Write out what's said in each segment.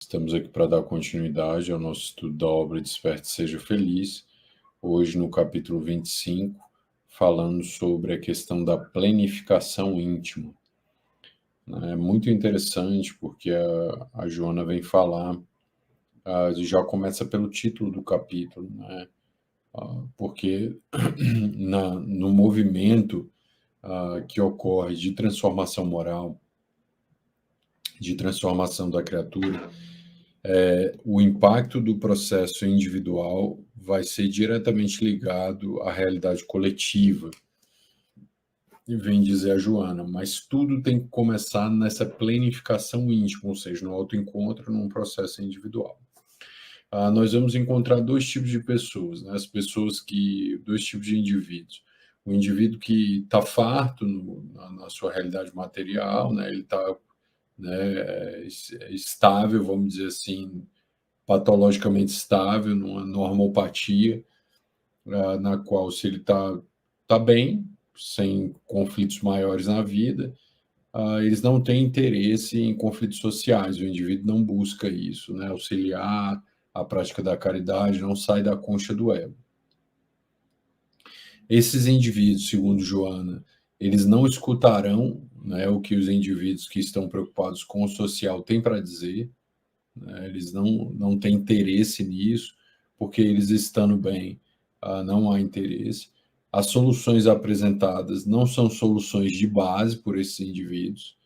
Estamos aqui para dar continuidade ao nosso estudo da obra Desperte e Seja Feliz, hoje no capítulo 25, falando sobre a questão da planificação íntima. É muito interessante porque a Joana vem falar, já começa pelo título do capítulo, né? Porque no movimento que ocorre de transformação moral, de transformação da criatura, o impacto do processo individual vai ser diretamente ligado à realidade coletiva. E vem dizer a Joana, mas tudo tem que começar nessa planificação íntima, ou seja, no autoencontro, num processo individual. Nós vamos encontrar dois tipos de pessoas, né? Dois tipos de indivíduos. O indivíduo que está farto na sua realidade material, né? Ele está, né, estável, vamos dizer assim, patologicamente estável, numa normopatia, na qual, se ele tá bem, sem conflitos maiores na vida, eles não têm interesse em conflitos sociais, o indivíduo não busca isso, né? Auxiliar a prática da caridade, não sai da concha do ego. Esses indivíduos, segundo Joana, eles não escutarão, né, o que os indivíduos que estão preocupados com o social têm para dizer, né? Eles não têm interesse nisso, porque eles estando bem, não há interesse. As soluções apresentadas não são soluções de base por esses indivíduos,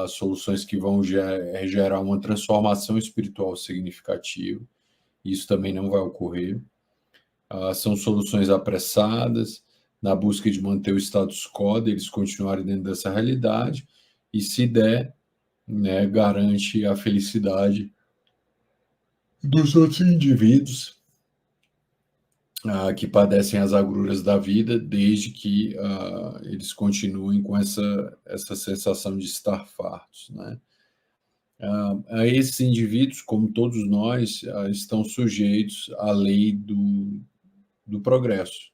soluções que vão gerar uma transformação espiritual significativa. Isso também não vai ocorrer. São soluções apressadas, na busca de manter o status quo, eles continuarem dentro dessa realidade, e se der, né, garante a felicidade dos outros indivíduos que padecem as agruras da vida, desde que eles continuem com essa sensação de estar fartos, né? A esses indivíduos, como todos nós, estão sujeitos à lei do progresso,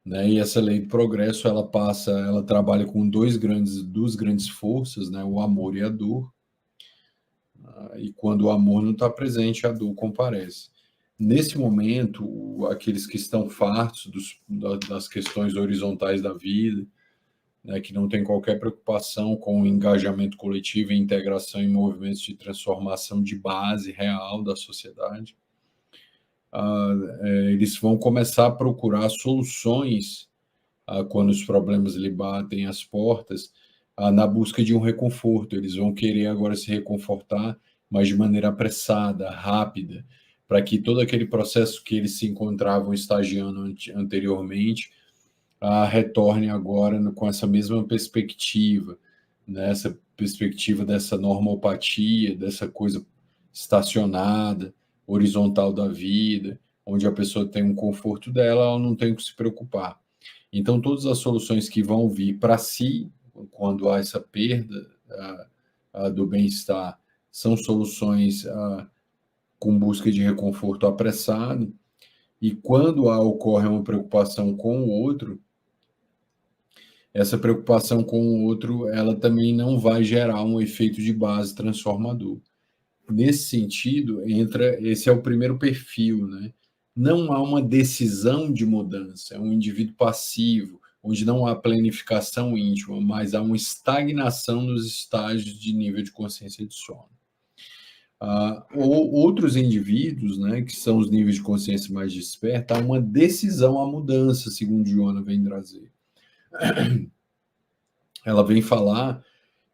né? E essa lei do progresso, ela trabalha com duas grandes forças, né? O amor e a dor. E quando o amor não está presente, a dor comparece. Nesse momento, aqueles que estão fartos das questões horizontais da vida, né, que não tem qualquer preocupação com o engajamento coletivo e integração em movimentos de transformação de base real da sociedade, eles vão começar a procurar soluções quando os problemas lhe batem às portas, na busca de um reconforto. Eles vão querer agora se reconfortar, mas de maneira apressada, rápida, para que todo aquele processo que eles se encontravam estagiando anteriormente retorne agora com essa mesma perspectiva, né? Essa perspectiva dessa normopatia, dessa coisa estacionada, horizontal da vida, onde a pessoa tem um conforto dela, ela não tem que se preocupar. Então, todas as soluções que vão vir para si, quando há essa perda do bem-estar, são soluções com busca de reconforto apressado, e quando ocorre uma preocupação com o outro, essa preocupação com o outro, ela também não vai gerar um efeito de base transformador. Nesse sentido, esse é o primeiro perfil, né? Não há uma decisão de mudança, é um indivíduo passivo, onde não há planificação íntima, mas há uma estagnação nos estágios de nível de consciência de sono. Ou outros indivíduos, né, que são os níveis de consciência mais desperta, há uma decisão à mudança, segundo Joana vem trazer. Ela vem falar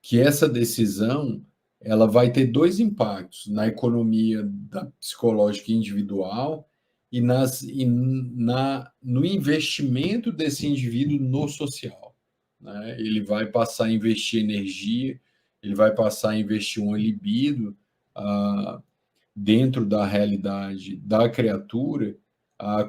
que essa decisão ela vai ter dois impactos na economia psicológica individual e no investimento desse indivíduo no social, né? Ele vai passar a investir energia, ele vai passar a investir uma libido dentro da realidade da criatura,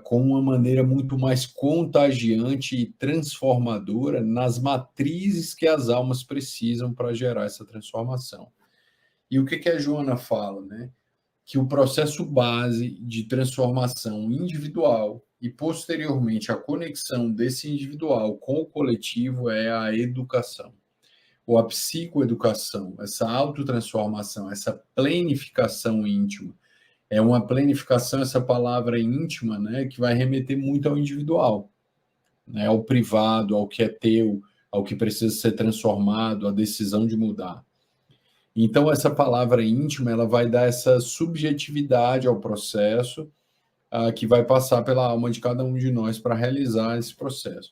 com uma maneira muito mais contagiante e transformadora nas matrizes que as almas precisam para gerar essa transformação. E o que a Joana fala, né? Que o processo base de transformação individual e, posteriormente, a conexão desse individual com o coletivo é a educação. ou a psicoeducação, essa autotransformação, essa planificação íntima. É uma planificação, essa palavra íntima, né, que vai remeter muito ao individual, né, ao privado, ao que é teu, ao que precisa ser transformado, a decisão de mudar. Então, essa palavra íntima, ela vai dar essa subjetividade ao processo, que vai passar pela alma de cada um de nós para realizar esse processo.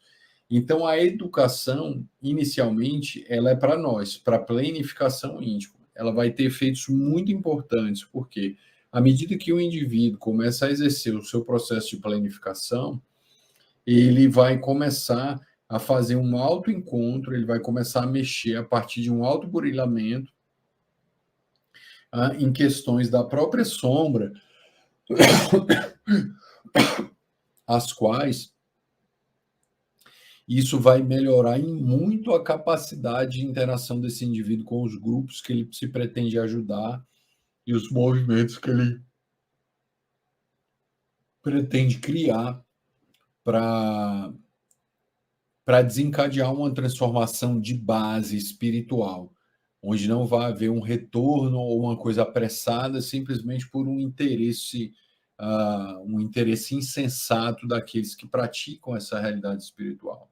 Então, a educação, inicialmente, ela é para nós, para a planificação íntima. Ela vai ter efeitos muito importantes, porque à medida que o indivíduo começa a exercer o seu processo de planificação, ele vai começar a fazer um autoencontro, ele vai começar a mexer a partir de um autoburilamento em questões da própria sombra, as quais isso vai melhorar em muito a capacidade de interação desse indivíduo com os grupos que ele se pretende ajudar e os movimentos que ele pretende criar para desencadear uma transformação de base espiritual, onde não vai haver um retorno ou uma coisa apressada simplesmente por um interesse insensato daqueles que praticam essa realidade espiritual.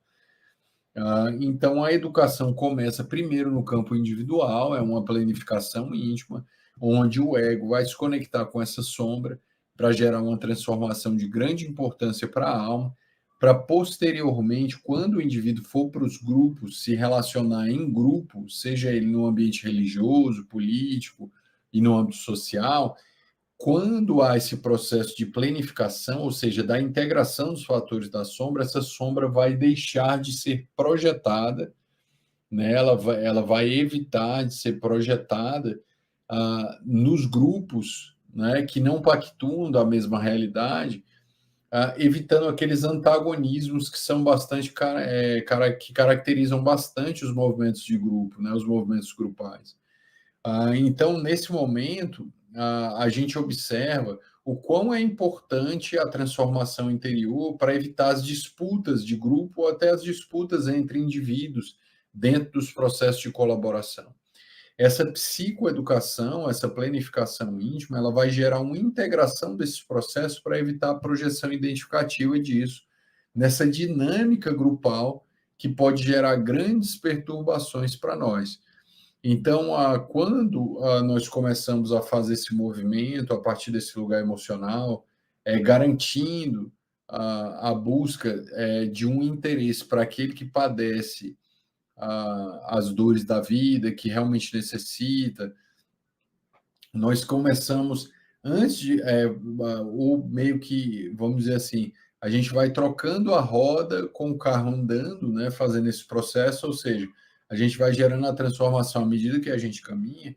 Então, a educação começa primeiro no campo individual, é uma planificação íntima, onde o ego vai se conectar com essa sombra para gerar uma transformação de grande importância para a alma, para posteriormente, quando o indivíduo for para os grupos, se relacionar em grupo, seja ele no ambiente religioso, político e no âmbito social, quando há esse processo de planificação, ou seja, da integração dos fatores da sombra, essa sombra vai deixar de ser projetada, né? Ela vai evitar de ser projetada nos grupos, né, que não pactuam da mesma realidade, evitando aqueles antagonismos que são bastante que caracterizam bastante os movimentos de grupo, né, os movimentos grupais. Então, nesse momento, a gente observa o quão é importante a transformação interior para evitar as disputas de grupo ou até as disputas entre indivíduos dentro dos processos de colaboração. Essa psicoeducação, essa planificação íntima, ela vai gerar uma integração desses processos para evitar a projeção identificativa disso, nessa dinâmica grupal que pode gerar grandes perturbações para nós. Então, quando nós começamos a fazer esse movimento a partir desse lugar emocional, garantindo a busca de um interesse para aquele que padece as dores da vida, que realmente necessita, nós começamos antes de, ou meio que, vamos dizer assim, a gente vai trocando a roda com o carro andando, né, fazendo esse processo, ou seja, a gente vai gerando a transformação à medida que a gente caminha.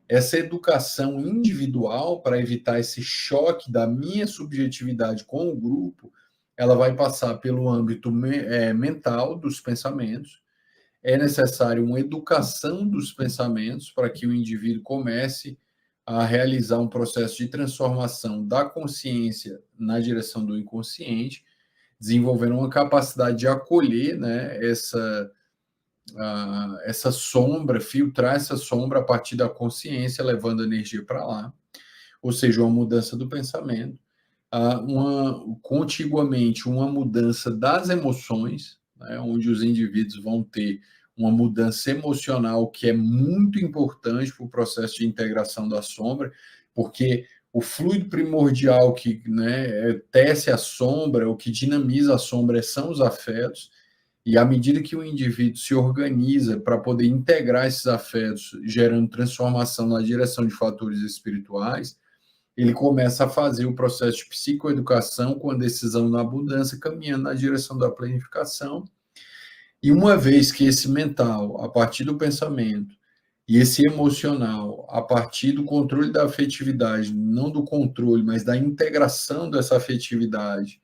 Essa educação individual para evitar esse choque da minha subjetividade com o grupo, ela vai passar pelo âmbito mental dos pensamentos. É necessário uma educação dos pensamentos para que o indivíduo comece a realizar um processo de transformação da consciência na direção do inconsciente, desenvolvendo uma capacidade de acolher, né, essa sombra, filtrar essa sombra a partir da consciência, levando energia para lá, ou seja, uma mudança do pensamento, contiguamente uma mudança das emoções, né, onde os indivíduos vão ter uma mudança emocional que é muito importante para o processo de integração da sombra, porque o fluido primordial que, né, tece a sombra, o que dinamiza a sombra são os afetos, e à medida que o indivíduo se organiza para poder integrar esses afetos, gerando transformação na direção de fatores espirituais, ele começa a fazer o processo de psicoeducação com a decisão na abundância, caminhando na direção da planificação. E uma vez que esse mental, a partir do pensamento, e esse emocional, a partir do controle da afetividade, não do controle, mas da integração dessa afetividade,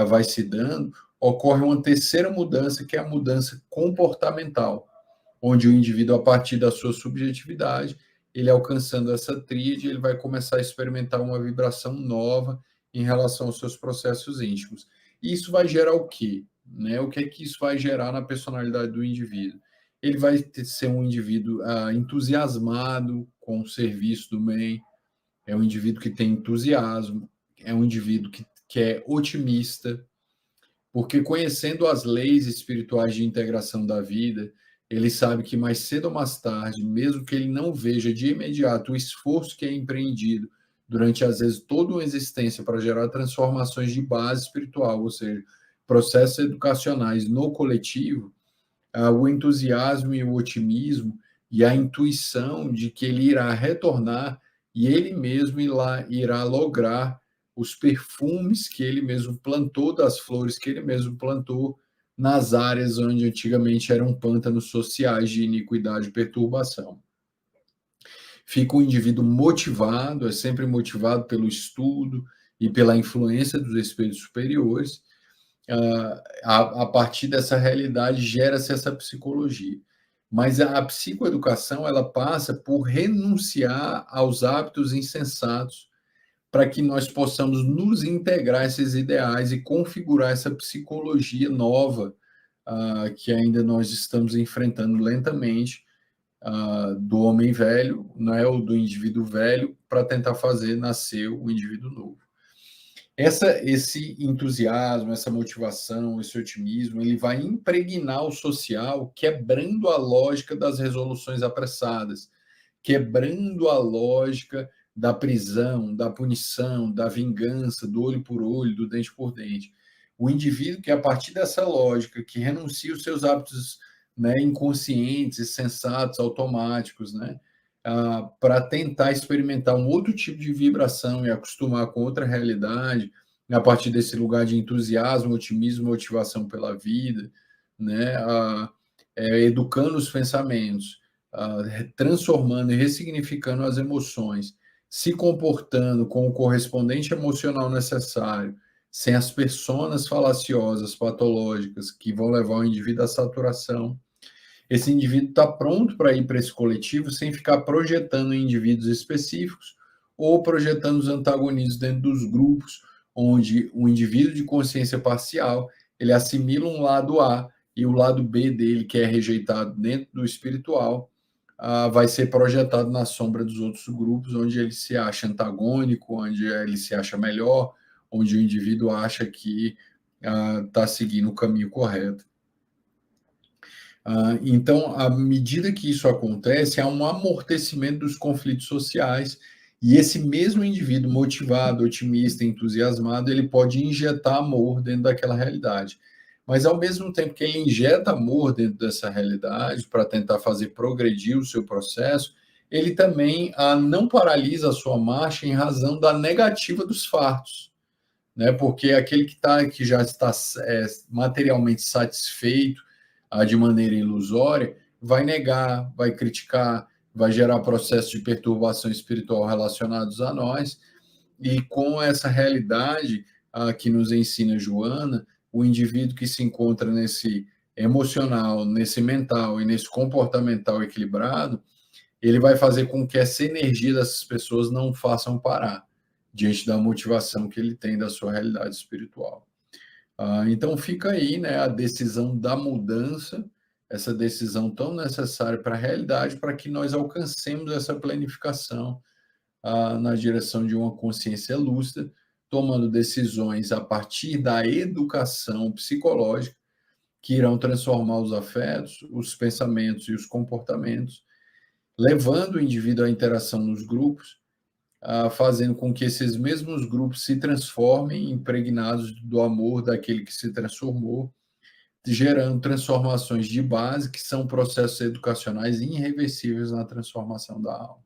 vai se dando, ocorre uma terceira mudança, que é a mudança comportamental, onde o indivíduo, a partir da sua subjetividade, ele alcançando essa tríade, ele vai começar a experimentar uma vibração nova em relação aos seus processos íntimos. E isso vai gerar o quê? Né? O que é que isso vai gerar na personalidade do indivíduo? ele vai ser um indivíduo entusiasmado com o serviço do bem, é um indivíduo que tem entusiasmo, é um indivíduo que é otimista, porque conhecendo as leis espirituais de integração da vida, ele sabe que mais cedo ou mais tarde, mesmo que ele não veja de imediato o esforço que é empreendido durante, às vezes, toda uma existência para gerar transformações de base espiritual, ou seja, processos educacionais no coletivo, o entusiasmo e o otimismo e a intuição de que ele irá retornar e ele mesmo irá lograr os perfumes que ele mesmo plantou, das flores que ele mesmo plantou, nas áreas onde antigamente eram pântanos sociais de iniquidade e perturbação. Fica um indivíduo motivado, é sempre motivado pelo estudo e pela influência dos espíritos superiores. A partir dessa realidade gera-se essa psicologia. Mas a psicoeducação, ela passa por renunciar aos hábitos insensatos para que nós possamos nos integrar a esses ideais e configurar essa psicologia nova que ainda nós estamos enfrentando lentamente, do homem velho, né, ou do indivíduo velho, para tentar fazer nascer o indivíduo novo. Esse entusiasmo, essa motivação, esse otimismo, ele vai impregnar o social, quebrando a lógica das resoluções apressadas, quebrando a lógica da prisão, da punição, da vingança, do olho por olho, do dente por dente. O indivíduo que, a partir dessa lógica, que renuncia os seus hábitos, né, inconscientes e sensatos, automáticos, né, para tentar experimentar um outro tipo de vibração e acostumar com outra realidade, a partir desse lugar de entusiasmo, otimismo, motivação pela vida, né, educando os pensamentos, transformando e ressignificando as emoções, se comportando com o correspondente emocional necessário, sem as personas falaciosas, patológicas, que vão levar o indivíduo à saturação. Esse indivíduo está pronto para ir para esse coletivo sem ficar projetando em indivíduos específicos ou projetando os antagonismos dentro dos grupos, onde o indivíduo de consciência parcial ele assimila um lado A e o lado B dele, que é rejeitado dentro do espiritual, vai ser projetado na sombra dos outros grupos, onde ele se acha antagônico, onde ele se acha melhor, onde o indivíduo acha que está seguindo o caminho correto. Então, à medida que isso acontece, há um amortecimento dos conflitos sociais, e esse mesmo indivíduo motivado, otimista, entusiasmado, ele pode injetar amor dentro daquela realidade. Mas, ao mesmo tempo que ele injeta amor dentro dessa realidade, para tentar fazer progredir o seu processo, ele também não paralisa a sua marcha em razão da negativa dos fatos, né? Porque aquele que já está materialmente satisfeito, de maneira ilusória, vai negar, vai criticar, vai gerar processos de perturbação espiritual relacionados a nós, e com essa realidade que nos ensina Joana, o indivíduo que se encontra nesse emocional, nesse mental e nesse comportamental equilibrado, ele vai fazer com que essa energia dessas pessoas não façam parar, diante da motivação que ele tem da sua realidade espiritual. Então fica aí, né, a decisão da mudança, essa decisão tão necessária para a realidade, para que nós alcancemos essa planificação na direção de uma consciência lúcida, tomando decisões a partir da educação psicológica, que irão transformar os afetos, os pensamentos e os comportamentos, levando o indivíduo à interação nos grupos, fazendo com que esses mesmos grupos se transformem, impregnados do amor daquele que se transformou, gerando transformações de base, que são processos educacionais irreversíveis na transformação da alma.